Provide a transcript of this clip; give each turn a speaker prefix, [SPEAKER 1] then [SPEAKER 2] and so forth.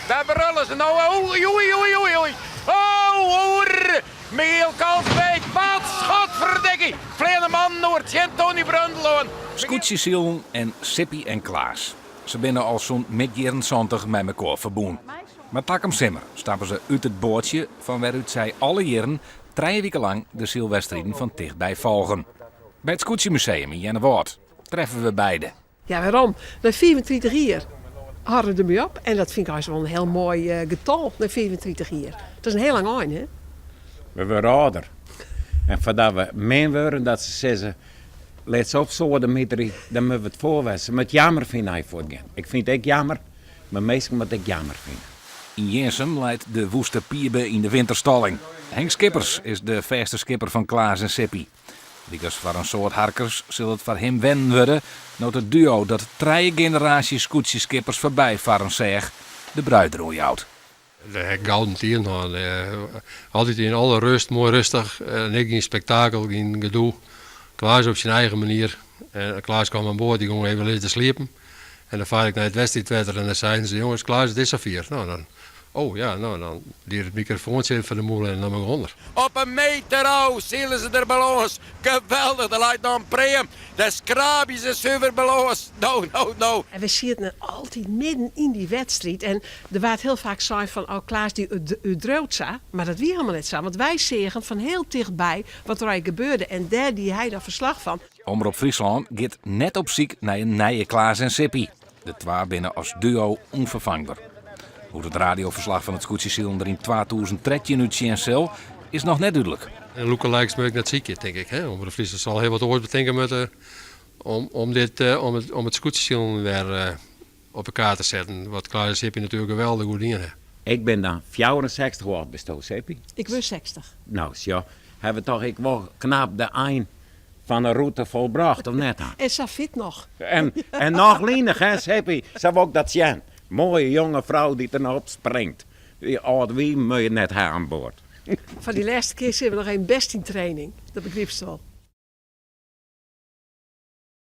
[SPEAKER 1] Daar brullen ze nou. Oei, oei, oei, oei, oei. Oh, oer. Michiel Kalsbeek. Wat schot, Vleende man Noord. Geen Tony Brundeloon.
[SPEAKER 2] Scootje Sielen en Sippie en Klaas. Ze binnen al zo'n mid-74 met elkaar verboen. Met Takum Simmer stappen ze uit het bootje van waaruit zij alle jaren 3 weken lang de zielwedstrijden van dichtbij volgen. Bij het Scootje Museum in Jennewoord treffen we beiden.
[SPEAKER 3] Ja, waarom? Na 24 jaar hadden we ermee op. En dat vind ik wel een heel mooi getal, na 24 jaar. Dat is een heel lang eind, hè?
[SPEAKER 4] We worden ouder. En voordat we mee worden dat ze zeggen, let op zo de metrie, dan moeten we het voorwezen. Maar het jammer vind ik voor het gaan. Ik vind het ook jammer, maar meestal moet ik jammer vinden.
[SPEAKER 2] In Jensum leidt de woeste Pierbe in de winterstalling. Henk Skippers is de verste skipper van Klaas en Sippie. Wiekers voor een soort harkers zal het voor hem wennen worden. Noot het duo dat 3 generaties scootjeskippers voorbij varen zeg, de bruidroeihoudt.
[SPEAKER 5] De gouden tien, altijd in alle rust, mooi rustig. Niet geen spektakel, geen gedoe. Klaas op zijn eigen manier. En Klaas kwam aan boord, die ging even liggen te sliepen. En dan vaar ik naar het wedstrijdwetter en dan zeiden ze, jongens, Klaas, het is er 4. Nou, dan, dan die het microfoontje van de moeder en dan ben ik onder.
[SPEAKER 1] Op een meter oud zielen ze er beloos. Geweldig, de lijkt nog een preem. De skrabies is super beloos. No.
[SPEAKER 3] En we zitten altijd midden in die wedstrijd. En er werd heel vaak zei van, oh Klaas die uitdroot za. Maar dat wie helemaal niet zo. Want wij zeggen van heel dichtbij wat er gebeurde. En daar die hij daar verslag van.
[SPEAKER 2] Omroep Friesland gaat net op ziek naar een nieuwe Klaas en Sippie. De 2 binnen als duo onvervangbaar. Hoe het radioverslag van het Scootje Sielen er in 2013 uit Sjensel is nog net duidelijk.
[SPEAKER 5] En lookalikes moet ik net ziek, denk ik. Hè? Omroep Friesland zal heel wat ooit betekenen moeten om het scootjesielen weer op elkaar te zetten. Wat Klaas en Sippie natuurlijk geweldig goed in.
[SPEAKER 4] Ik ben dan 64 geworden, bestoot, Seppi.
[SPEAKER 3] Ik was 60.
[SPEAKER 4] Nou, ja, hebben we toch ik wel knap de eind van de route volbracht, of net?
[SPEAKER 3] En ze fit nog.
[SPEAKER 4] En nog lenig, hè, Seppi? Zou ook dat zijn? Mooie jonge vrouw die er nog op springt. Die oud wie moet je net haar aan boord.
[SPEAKER 3] Van die laatste keer zijn we nog een best in training. Dat begreep ze wel.